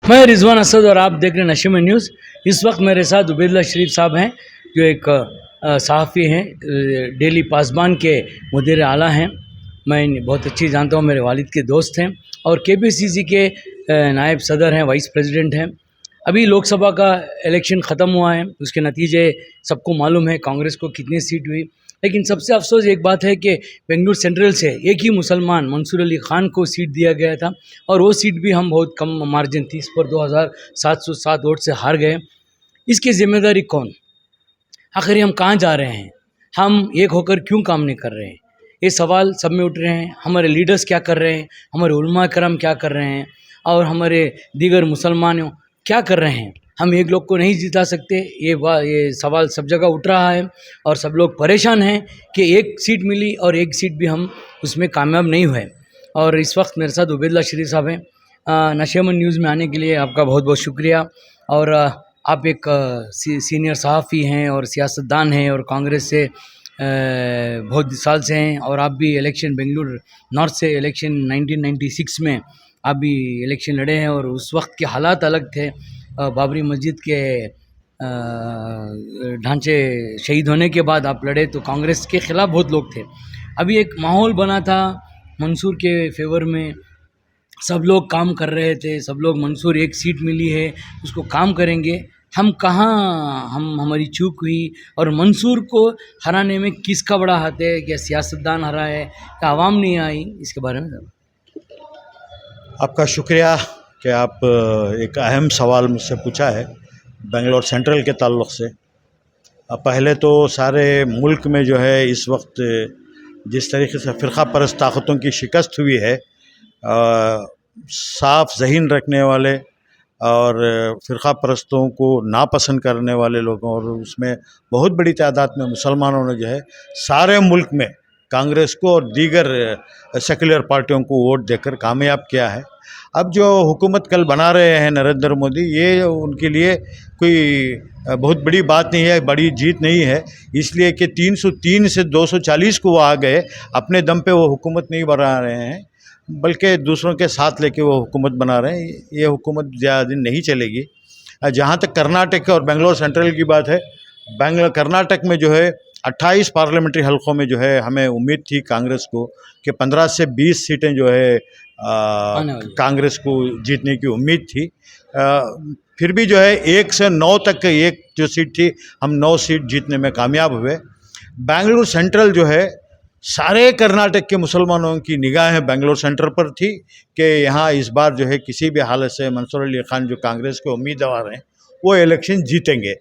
मैं रिजवान असद और आप देख रहे हैं नशे में न्यूज़। इस वक्त मेरे साथ उबैदुल्ला शरीफ साहब हैं, जो एक सहाफ़ी हैं, डेली पासबान के मुदीर आला हैं। मैं इन्हें बहुत अच्छी जानता हूँ, मेरे वालिद के दोस्त हैं और केपीसीसी के नायब सदर हैं, वाइस प्रेसिडेंट हैं। अभी लोकसभा का इलेक्शन ख़त्म हुआ है, उसके नतीजे सबको मालूम है, कांग्रेस को कितनी सीट हुई। लेकिन सबसे अफसोस एक बात है कि बेंगलुरु सेंट्रल से एक ही मुसलमान मंसूर अली ख़ान को सीट दिया गया था और वो सीट भी हम बहुत कम मार्जिन 30 पर 2707 वोट से हार गए। इसकी ज़िम्मेदारी कौन? आखिर हम कहाँ जा रहे हैं? हम एक होकर क्यों काम नहीं कर रहे हैं? ये सवाल सब में उठ रहे हैं। हमारे लीडर्स क्या कर रहे हैं, हमारे उलमा करम क्या कर रहे हैं और हमारे दीगर मुसलमानों क्या कर रहे हैं? हम एक लोग को नहीं जिता सकते, ये सवाल सब जगह उठ रहा है और सब लोग परेशान हैं कि एक सीट मिली और एक सीट भी हम उसमें कामयाब नहीं हुए। और इस वक्त मेरे साथ उबैदुल्ला शरीफ साहब हैं। नशेमन न्यूज़ में आने के लिए आपका बहुत बहुत शुक्रिया। और आप एक सीनियर सहाफ़ी हैं और सियासतदान हैं और कांग्रेस से बहुत साल से हैं और आप भी इलेक्शन बेंगलुरु नॉर्थ से इलेक्शन 1996 में आप भी इलेक्शन लड़े हैं और उस वक्त के हालात अलग थे। बाबरी मस्जिद के ढांचे शहीद होने के बाद आप लड़े तो कांग्रेस के ख़िलाफ़ बहुत लोग थे। अभी एक माहौल बना था मंसूर के फेवर में, सब लोग काम कर रहे थे, सब लोग मंसूर एक सीट मिली है उसको काम करेंगे। हम कहाँ, हमारी चूक हुई और मंसूर को हराने में किसका बड़ा हाथ है? क्या सियासतदान हरा है, क्या आवाम नहीं आई? इसके बारे में आपका शुक्रिया कि आप एक अहम सवाल मुझसे पूछा है बेंगलोर सेंट्रल के ताल्लुक़ से। पहले तो सारे मुल्क में जो है इस वक्त जिस तरीके से फ़िरक़ा परस्त ताकतों की शिकस्त हुई है, साफ़ ज़हीन रखने वाले और फ़िरक़ा परस्तों को नापसंद करने वाले लोगों और उसमें बहुत बड़ी तादाद में मुसलमानों ने जो है सारे मुल्क में कांग्रेस को और दीगर सेकुलर पार्टियों को वोट देकर कामयाब किया है। अब जो हुकूमत कल बना रहे हैं नरेंद्र मोदी, ये उनके लिए कोई बहुत बड़ी बात नहीं है, बड़ी जीत नहीं है, इसलिए कि 303 से 240 को वो आ गए। अपने दम पे वो हुकूमत नहीं बना रहे हैं, बल्कि दूसरों के साथ लेके वो हुकूमत बना रहे हैं। ये हुकूमत ज़्यादा दिन नहीं चलेगी। जहाँ तक कर्नाटक और बेंगलोर सेंट्रल की बात है, कर्नाटक में जो है 28 पार्लियामेंट्री हलकों में जो है हमें उम्मीद थी कांग्रेस को कि 15 से 20 सीटें जो है कांग्रेस को जीतने की उम्मीद थी। फिर भी जो है 1 से 9 तक एक जो सीट थी, हम 9 सीट जीतने में कामयाब हुए। बेंगलुरु सेंट्रल जो है, सारे कर्नाटक के मुसलमानों की निगाहें बेंगलोर सेंट्रल पर थी कि यहाँ इस बार जो है किसी भी हालत से मंसूर अली ख़ान जो कांग्रेस के उम्मीदवार हैं वो इलेक्शन जीतेंगे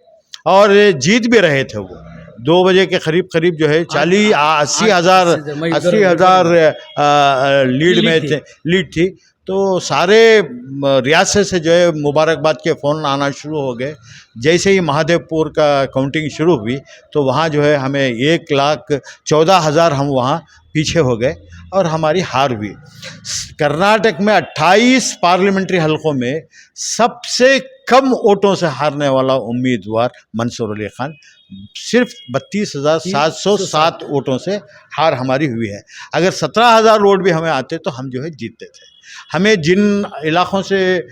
और जीत भी रहे थे। वो 2 बजे के करीब जो है 80 हज़ार लीड थी। तो सारे रियासत से जो है मुबारकबाद के फ़ोन आना शुरू हो गए। जैसे ही महादेवपुर का काउंटिंग शुरू हुई तो वहाँ जो है हमें 1,14,000 हम वहाँ पीछे हो गए और हमारी हार हुई। कर्नाटक में 28 पार्लियामेंट्री हलकों में सबसे कम वोटों से हारने वाला उम्मीदवार मंसूर अली ख़ान, सिर्फ 32,707 वोटों से हार हमारी हुई है। अगर 17,000 वोट भी हमें आते तो हम जो है जीतते थे। हमें जिन इलाक़ों से,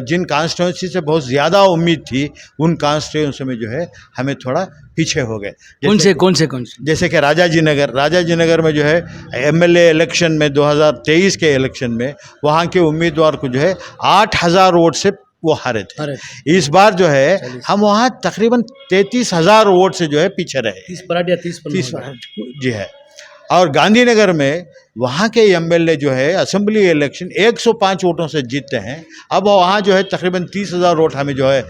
जिन कॉन्स्टिट्यूंसी से बहुत ज़्यादा उम्मीद थी, उन कॉन्स्टिट्यूंसी में जो है हमें थोड़ा पीछे हो गए। कौन से जैसे कि राजाजी नगर में जो है एमएलए इलेक्शन में 2023 के इलेक्शन में वहाँ के उम्मीदवार को जो है 8,000 वोट से वो हारे थे। इस बार जो है हम वहाँ तकरीबन 33,000 वोट से जो है पीछे रहे। 30 जी है। और गांधीनगर में वहाँ के एमएलए जो है असेंबली इलेक्शन 105 वोटों से जीतते हैं। अब वहाँ जो है तकरीबन 30,000 वोट हमें जो है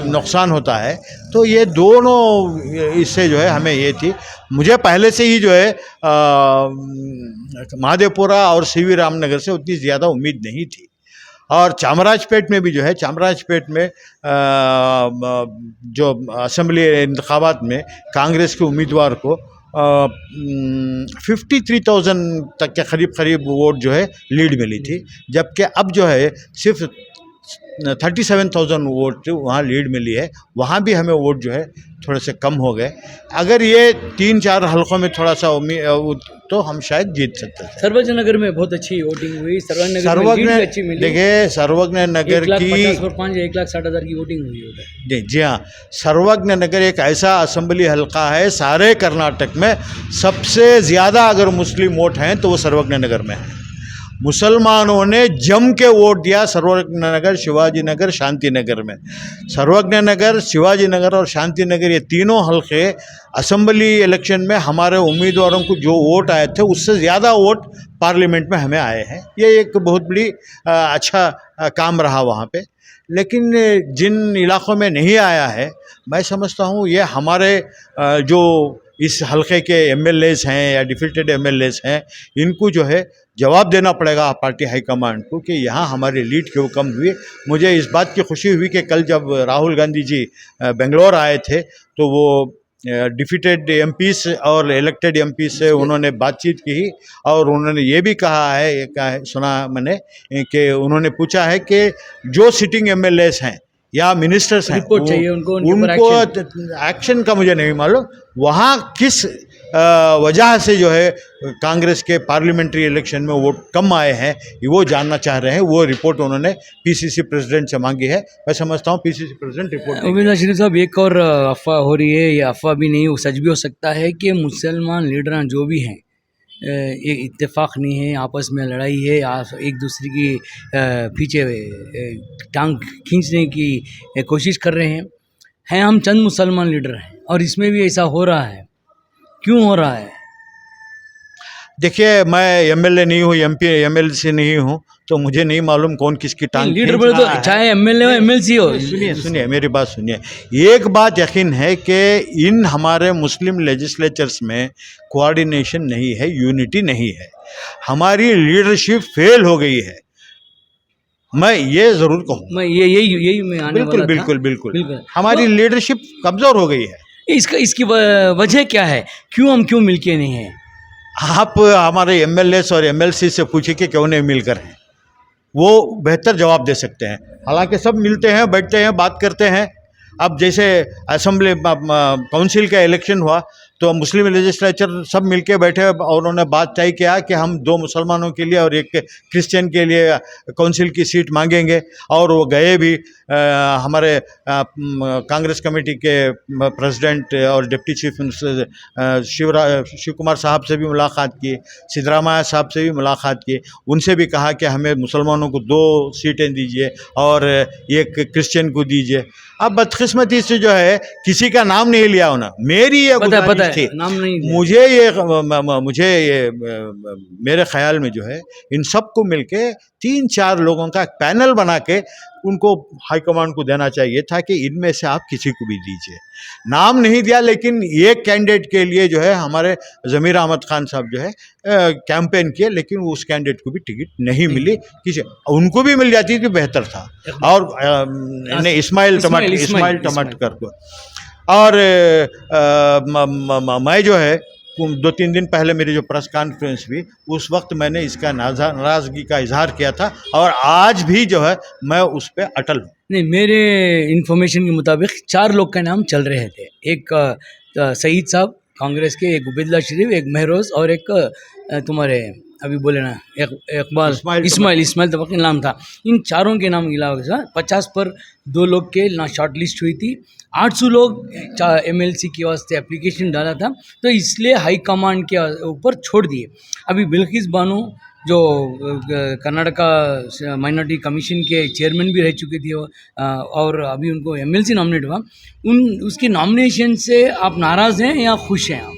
नुकसान होता है। तो ये दोनों इससे जो है हमें ये थी, मुझे पहले से ही जो है महादेवपुरा और सीवी रामनगर से उतनी ज़्यादा उम्मीद नहीं थी। और चामराजपेट में भी जो है, चामराजपेट में जो असेंबली इंतखाबात में कांग्रेस के उम्मीदवार को 53,000 तक के करीब वोट जो है लीड मिली थी, जबकि अब जो है सिर्फ 37,000 वोट वहाँ लीड मिली है। वहाँ भी हमें वोट जो है थोड़े से कम हो गए। अगर ये 3-4 हलकों में थोड़ा सा तो हम शायद जीत सकते थे। सर्वज्ञ नगर में बहुत अच्छी वोटिंग हुई। सर्वज्ञ नगर में लीड भी अच्छी मिली। देखिए सर्वज्ञ नगर की 1,50,000 और 1,60,000 की वोटिंग हुई है। जी हाँ, सर्वज्ञ नगर एक ऐसा असेंबली हलका है सारे कर्नाटक में सबसे ज़्यादा अगर मुस्लिम वोट हैं तो वो सर्वज्ञ नगर में है। मुसलमानों ने जम के वोट दिया सर्वज्ञ नगर, शिवाजी नगर, शांति नगर में। सर्वज्ञ नगर, शिवाजी नगर और शांति नगर ये तीनों हलके असेंबली इलेक्शन में हमारे उम्मीदवारों को जो वोट आए थे उससे ज़्यादा वोट पार्लियामेंट में हमें आए हैं। ये एक बहुत बड़ी अच्छा काम रहा वहाँ पे। लेकिन जिन इलाक़ों में नहीं आया है, मैं समझता हूँ ये हमारे जो इस हलके के एमएलएज हैं या डिफीटेड एमएलएज हैं, इनको जो है जवाब देना पड़ेगा पार्टी हाईकमांड को कि यहाँ हमारी लीड क्यों कम हुई। मुझे इस बात की खुशी हुई कि कल जब राहुल गांधी जी बेंगलोर आए थे तो वो डिफीटेड एमपीस और इलेक्टेड एमपीस से उन्होंने बातचीत की और उन्होंने ये भी कहा है, सुना मैंने कि उन्होंने पूछा है कि जो सिटिंग एमएलएस हैं या मिनिस्टर्स हैं रिपोर्ट चाहिए उनको एक्शन का मुझे नहीं मालूम, वहाँ किस वजह से जो है कांग्रेस के पार्लियामेंट्री इलेक्शन में वोट कम आए हैं वो जानना चाह रहे हैं। वो रिपोर्ट उन्होंने पीसीसी प्रेसिडेंट से मांगी है। मैं समझता हूँ पीसीसी प्रेसिडेंट रिपोर्ट। उमेश शरीफ साहब, एक और अफवाह हो रही है, ये अफवाह भी नहीं, वो सच भी हो सकता है कि मुसलमान लीडर जो भी हैं ये इत्तेफाक नहीं है, आपस में लड़ाई है, एक दूसरे की पीछे टांग खींचने की कोशिश कर रहे हैं। हम चंद मुसलमान लीडर हैं और इसमें भी ऐसा हो रहा है, क्यों हो रहा है? देखिए, मैं एमएलए नहीं हूँ, एमपी एमएलसी नहीं हूँ, तो मुझे नहीं मालूम कौन किसकी टांग लीडर बोले तो चाहे एमएलए हो एमएलसी हो। सुनिए मेरी बात सुनिए। एक बात यकीन है कि इन हमारे मुस्लिम लेजिस्लेचर्स में कोऑर्डिनेशन नहीं है, यूनिटी नहीं है, हमारी लीडरशिप फेल हो गई है। मैं ये ज़रूर कहूँ, मैं यही मैं आने वाला था। बिल्कुल हमारी लीडरशिप कमज़ोर हो गई है। इसकी वजह क्या है? क्यों मिलके नहीं है? आप हमारे एमएलएस और एमएलसी से पूछिए कि क्यों नहीं मिलकर हैं, वो बेहतर जवाब दे सकते हैं। हालांकि सब मिलते हैं, बैठते हैं, बात करते हैं। अब जैसे असेंबली काउंसिल का इलेक्शन हुआ तो मुस्लिम लेजिस्लेचर सब मिलके बैठे और उन्होंने बात तय किया कि हम 2 मुसलमानों के लिए और 1 क्रिश्चियन के लिए काउंसिल की सीट मांगेंगे और वो गए भी। हमारे कांग्रेस कमेटी के प्रेसिडेंट और deputy chief minister Shiv Kumar साहब से भी मुलाकात की, सिद्धरामैया साहब से भी मुलाकात की, उनसे भी कहा कि हमें मुसलमानों को 2 सीटें दीजिए और 1 क्रिश्चियन को दीजिए। अब बदकिस्मती से जो है किसी का नाम नहीं लिया होना, मेरी ये गुजारिश थी। नाम नहीं मुझे ये मेरे ख्याल में जो है इन सबको मिलके 3-4 लोगों का पैनल बना के उनको हाईकमांड को देना चाहिए था कि इनमें से आप किसी को भी दीजिए। नाम नहीं दिया, लेकिन एक कैंडिडेट के लिए जो है हमारे ज़मीर अहमद खान साहब जो है कैंपेन किए, लेकिन उस कैंडिडेट को भी टिकट नहीं मिली। किसी उनको भी मिल जाती तो बेहतर था। और इस्माइल टमाटर को और मैं जो है 2-3 दिन पहले मेरी जो प्रेस कॉन्फ्रेंस हुई उस वक्त मैंने इसका नाराज़गी का इजहार किया था और आज भी जो है मैं उस पर अटल हूँ। नहीं, मेरे इन्फॉर्मेशन के मुताबिक 4 लोग का नाम चल रहे थे। एक सईद साहब कांग्रेस के, एक उबैदुल्ला शरीफ, एक महरोज और एक तुम्हारे अभी बोले ना इकबाल इस्माइल तबक़ी नाम था। इन चारों के नाम गिला 50 पर 2 लोग के ना शॉर्ट लिस्ट हुई थी। 800 लोग एमएलसी के वास्ते एप्लीकेशन डाला था, तो इसलिए हाई कमांड के ऊपर छोड़ दिए। अभी बिल्किस बानो जो कर्नाटका माइनॉरिटी कमीशन के चेयरमैन भी रह चुके थे और अभी उनको एमएलसी नॉमिनेट हुआ, उसकी नॉमिनेशन से आप नाराज़ हैं या खुश हैं आप?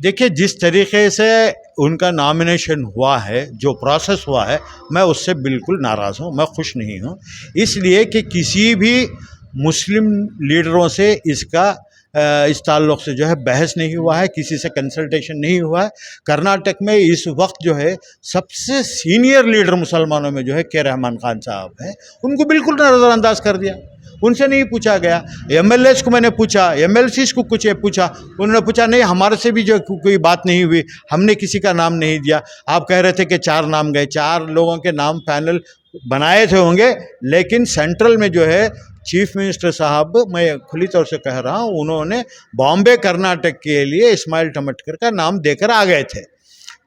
देखिए, जिस तरीके से उनका नॉमिनेशन हुआ है, जो प्रोसेस हुआ है, मैं उससे बिल्कुल नाराज़ हूँ, मैं खुश नहीं हूँ। इसलिए कि किसी भी मुस्लिम लीडरों से इस ताल्लुक़ से जो है बहस नहीं हुआ है, किसी से कंसल्टेशन नहीं हुआ है। कर्नाटक में इस वक्त जो है सबसे सीनियर लीडर मुसलमानों में जो है के रहमान खान साहब हैं, उनको बिल्कुल नज़रअंदाज कर दिया, उनसे नहीं पूछा गया। एमएलएस को मैंने पूछा, एमएलसीज को कुछ पूछा, उन्होंने पूछा नहीं हमारे से भी जो कोई बात नहीं हुई, हमने किसी का नाम नहीं दिया। आप कह रहे थे कि 4 नाम गए, 4 लोगों के नाम पैनल बनाए थे होंगे, लेकिन सेंट्रल में जो है चीफ मिनिस्टर साहब, मैं खुली तौर से कह रहा हूँ, उन्होंने बॉम्बे कर्नाटक के लिए इस्माइल टमटकर का नाम देकर आ गए थे।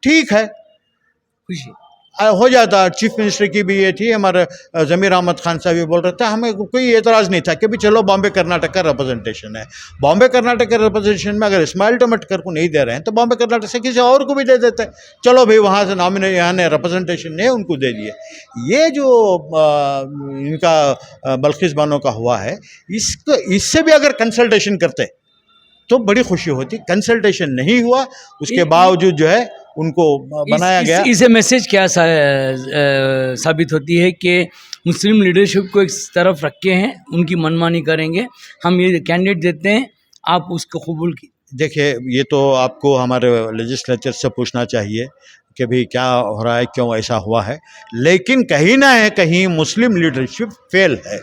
ठीक है, खुशी हो जाता। चीफ मिनिस्टर की भी ये थी, हमारे ज़मीर अहमद खान साहब भी बोल रहे थे, हमें कोई एतराज़ नहीं था कि भी चलो बॉम्बे कर्नाटक का रिप्रेजेंटेशन है। बॉम्बे कर्नाटक के रिप्रेजेंटेशन में अगर इस्माइल टमटकर को नहीं दे रहे हैं तो बॉम्बे कर्नाटक से किसी और को भी दे देते। चलो भाई, वहाँ से नॉमिनेट, यहाँ ने रिप्रेजेंटेशन नहीं, उनको दे दिए। ये जो इनका बल्किस बानो का हुआ है, इससे भी अगर कंसल्टेशन करते तो बड़ी खुशी होती। कंसल्टेशन नहीं हुआ, उसके बावजूद जो है उनको बनाया गया। इसे मैसेज क्या साबित होती है कि मुस्लिम लीडरशिप को एक तरफ रखे हैं, उनकी मनमानी करेंगे, हम ये कैंडिडेट देते हैं, आप उसको कबूल की। देखिए, ये तो आपको हमारे लेजिस्लेचर से पूछना चाहिए कि भाई क्या हो रहा है, क्यों ऐसा हुआ है। लेकिन कहीं ना है कहीं मुस्लिम लीडरशिप फेल है,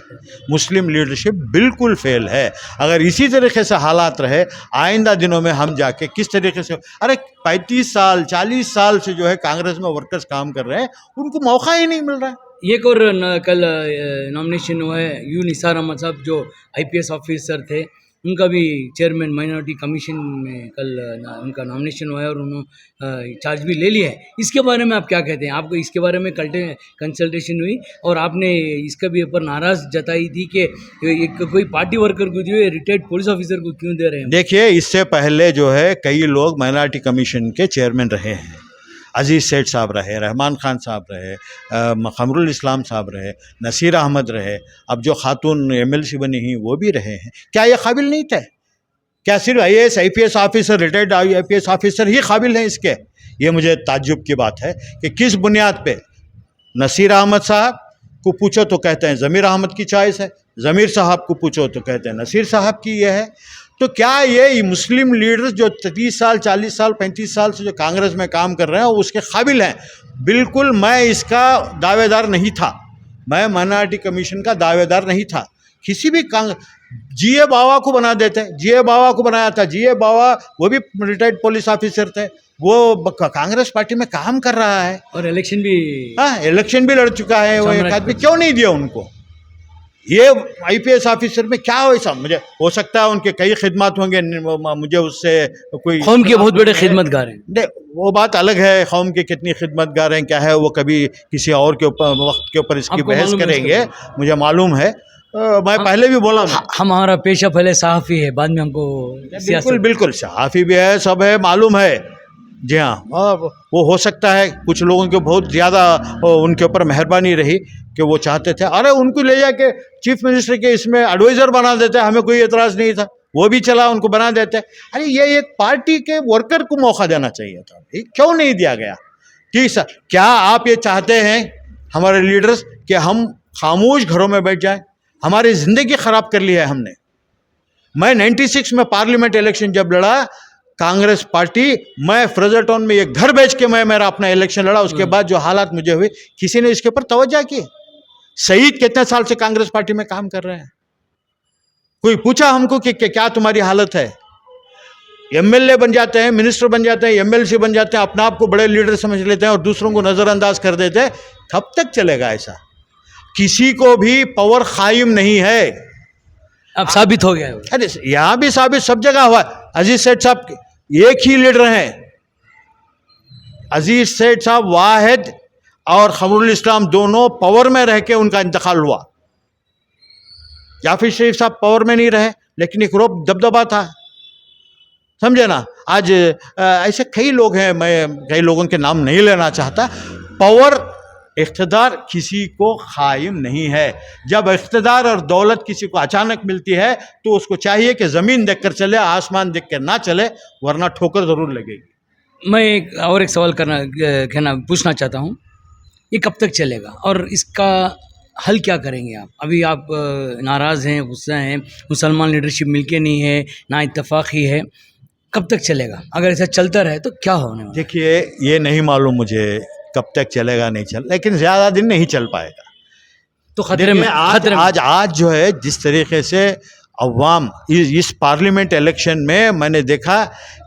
मुस्लिम लीडरशिप बिल्कुल फेल है। अगर इसी तरीके से हालात रहे, आइंदा दिनों में हम जाके किस तरीके से, अरे 35 साल 40 साल से जो है कांग्रेस में वर्कर्स काम कर रहे हैं, उनको मौका ही नहीं मिल रहा है। एक और कल नॉमिनेशन हुआ है, यू निसार अहमद साहब जो IPS ऑफिसर थे, उनका भी चेयरमैन माइनॉरिटी कमीशन में कल उनका नॉमिनेशन हुआ है और उन्होंने चार्ज भी ले लिया है। इसके बारे में आप क्या कहते हैं? आपको इसके बारे में कंसल्टेशन हुई और आपने इसका भी ऊपर नाराज़ जताई थी कि एक कोई पार्टी वर्कर को जो है रिटायर्ड पुलिस ऑफिसर को क्यों दे रहे हैं? देखिए, इससे पहले जो है कई लोग माइनॉरिटी कमीशन के चेयरमैन रहे हैं। अजीज़ सेठ साहब रहे, रहमान खान साहब रहे, खमरुल इस्लाम साहब रहे, नसीर अहमद रहे, अब जो खातून MLC बनी हैं वो भी रहे हैं। क्या ये काबिल नहीं थे? क्या सिर्फ IAS IPS officer, retired IPS officer ही काबिल हैं इसके? ये मुझे ताज्जुब की बात है कि किस बुनियाद पे नसीर अहमद साहब को पूछो तो कहते हैं ज़मीर अहमद की चॉइस है, ज़मीर साहब को पूछो तो कहते हैं नसीर साहब की ये है। तो क्या ये मुस्लिम लीडर्स जो 30 साल 40 साल 35 साल से जो कांग्रेस में काम कर रहे हैं उसके काबिल हैं? बिल्कुल मैं इसका दावेदार नहीं था, मैं माइनॉरिटी कमीशन का दावेदार नहीं था। किसी भी GA बावा को बना देते, GA बावा को बनाया था। GA बावा वो भी रिटायर्ड पुलिस ऑफिसर थे, वो कांग्रेस पार्टी में काम कर रहा है और इलेक्शन भी, हाँ, इलेक्शन भी लड़ चुका है। वो एक आदमी क्यों नहीं दिया उनको? ये IPS ऑफिसर में क्या वैसा? मुझे हो सकता है उनके कई खिदमत होंगे, मुझे उससे कोई, कौम के बहुत बड़े खिदमतगार हैं, वो बात अलग है। कौम के कितनी खिदमतगार हैं क्या है, वो कभी किसी और के ऊपर वक्त के ऊपर इसकी बहस करेंगे, मुझे मालूम है। मैं पहले भी बोला, हमारा पेशा पहले सहाफ़ी है, बाद में हमको बिल्कुल बिल्कुल सहाफ़ी भी है, सब है, मालूम है। जी हाँ, वो हो सकता है कुछ लोगों के बहुत ज़्यादा उनके ऊपर मेहरबानी रही कि वो चाहते थे अरे उनको ले जाके चीफ मिनिस्टर के इसमें एडवाइज़र बना देते, हमें कोई एतराज़ नहीं था, वो भी चला, उनको बना देते। अरे ये एक पार्टी के वर्कर को मौका देना चाहिए था, क्यों नहीं दिया गया? ठीक सर, क्या आप ये चाहते हैं हमारे लीडर्स कि हम खामोश घरों में बैठ जाएं? हमारी ज़िंदगी ख़राब कर ली है हमने। मैं 96 में पार्लियामेंट इलेक्शन जब लड़ा, कांग्रेस पार्टी, मैं फ्रेजर टाउन में एक घर बेच के मैं मेरा अपना इलेक्शन लड़ा। उसके बाद जो हालात मुझे हुए, किसी ने इसके ऊपर तवज्जो की? शहीद कितने साल से कांग्रेस पार्टी में काम कर रहे हैं, कोई पूछा हमको कि क्या तुम्हारी हालत है? MLA बन जाते हैं, मिनिस्टर बन जाते हैं, MLC बन जाते हैं, अपने आप को बड़े लीडर समझ लेते हैं और दूसरों को नज़रअंदाज कर देते हैं। कब तक चलेगा ऐसा? किसी को भी पावर कायम नहीं है, अब साबित हो गया है। अरे यहाँ भी साबित सब जगह हुआ। अजीज सेठ साहब एक ही लीडर हैं, अजीज सेठ साहब वाहिद और खमरुल इस्लाम दोनों पावर में रह के उनका इंतकाल हुआ। जाफिर शरीफ साहब पावर में नहीं रहे, लेकिन एक रोब दबदबा था, समझे ना। आज ऐसे कई लोग हैं, मैं कई लोगों के नाम नहीं लेना चाहता। पावर, इख्तिदार किसी को कायम नहीं है। जब इख्तिदार और दौलत किसी को अचानक मिलती है तो उसको चाहिए कि ज़मीन देखकर चले, आसमान देख कर ना चले, वरना ठोकर ज़रूर लगेगी। मैं एक सवाल पूछना चाहता हूँ, ये कब तक चलेगा और इसका हल क्या करेंगे आप? अभी आप नाराज़ हैं, गुस्सा हैं, मुसलमान लीडरशिप मिलके नहीं है, ना इत्तफाक़ी है, कब तक चलेगा? अगर ऐसा चलता रहे तो क्या होने वाला? देखिए, ये नहीं मालूम मुझे कब तक चलेगा, नहीं चल, लेकिन ज़्यादा दिन नहीं चल पाएगा। तो खतरे में आज जो है जिस तरीके से अवाम इस पार्लियामेंट इलेक्शन में मैंने देखा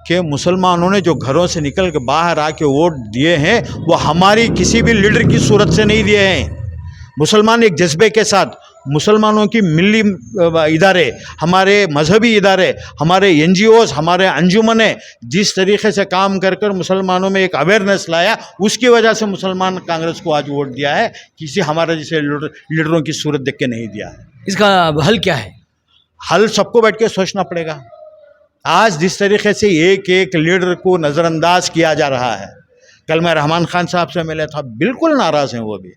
कि मुसलमानों ने जो घरों से निकल के बाहर आके वोट दिए हैं, वो हमारी किसी भी लीडर की सूरत से नहीं दिए हैं। मुसलमान एक जज्बे के साथ मुसलमानों की मिली इदारे, हमारे मजहबी इदारे, हमारे NGOs, हमारे अंजुमने जिस तरीके से काम कर कर मुसलमानों में एक अवेयरनेस लाया, उसकी वजह से मुसलमान कांग्रेस को आज वोट दिया है, किसी हमारे जैसे लीडरों की सूरत देख के नहीं दिया है। इसका हल क्या है? हल सबको बैठ के सोचना पड़ेगा। आज जिस तरीके से एक एक लीडर को नज़रअंदाज किया जा रहा है, कल मैं रहमान खान साहब से मिला था, बिल्कुल नाराज़ हैं, वो भी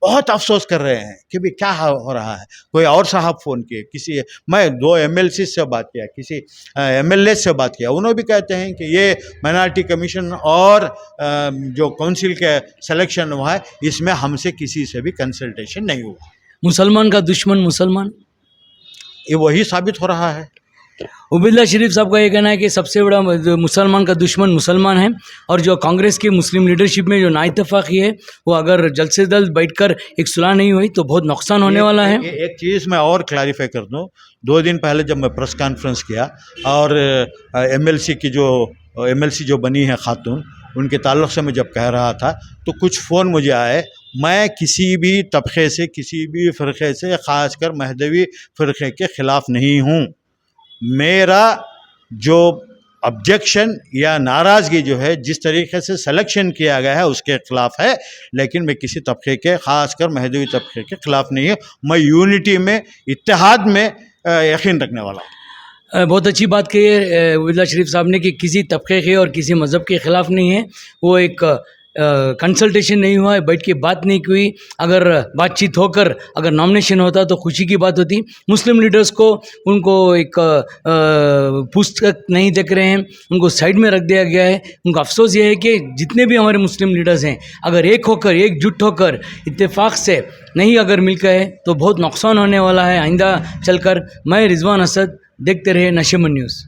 बहुत अफसोस कर रहे हैं कि भी क्या हो रहा है। कोई और साहब फ़ोन किए, किसी मैं 2 MLC से बात किया, किसी MLA से बात किया, उन्होंने भी कहते हैं कि ये माइनॉरिटी कमीशन और जो काउंसिल के सिलेक्शन हुआ है, इसमें हमसे किसी से भी कंसल्टेशन नहीं हुआ। मुसलमान का दुश्मन मुसलमान, ये वही साबित हो रहा है। उबैदुल्लाह शरीफ साहब का ये कहना है कि सबसे बड़ा मुसलमान का दुश्मन मुसलमान है, और जो कांग्रेस की मुस्लिम लीडरशिप में जो नाइतफाक़ी है, वो अगर जल्द से जल्द बैठकर एक सुलह नहीं हुई तो बहुत नुकसान होने वाला है। एक चीज़ मैं और क्लैरिफाई कर दूं, 2 दिन पहले जब मैं प्रेस कॉन्फ्रेंस किया और MLC जो बनी है खातून, उनके ताल्लुक़ से मैं जब कह रहा था तो कुछ फ़ोन मुझे आए। मैं किसी भी तबके से, किसी भी फ़िरक़े से, ख़ासकर महदवी फ़िरक़े के ख़िलाफ़ नहीं हूँ। मेरा जो ऑब्जेक्शन या नाराज़गी जो है, जिस तरीके से सिलेक्शन किया गया है, उसके ख़िलाफ़ है, लेकिन मैं किसी तबके के, ख़ासकर महदवी तबके के ख़िलाफ़ नहीं हूँ। मैं यूनिटी में, इत्तेहाद में यकीन रखने वाला हूँ। बहुत अच्छी बात कही है उबैदुल्लाह शरीफ साहब ने कि किसी तबके के और किसी मज़हब के ख़िलाफ़ नहीं है। वो एक कंसल्टेशन नहीं हुआ है, बैठ के बात नहीं की हुई। अगर बातचीत होकर अगर नॉमिनेशन होता तो खुशी की बात होती। मुस्लिम लीडर्स को उनको एक पुस्तक नहीं देख रहे हैं, उनको साइड में रख दिया गया है। उनका अफसोस ये है कि जितने भी हमारे मुस्लिम लीडर्स हैं, अगर एक होकर, एकजुट होकर, इत्तेफाक से नहीं अगर मिलकर है तो बहुत नुकसान होने वाला है आइंदा चलकर। मैं रिजवान असद, देखते रहे नशेमन न्यूज़।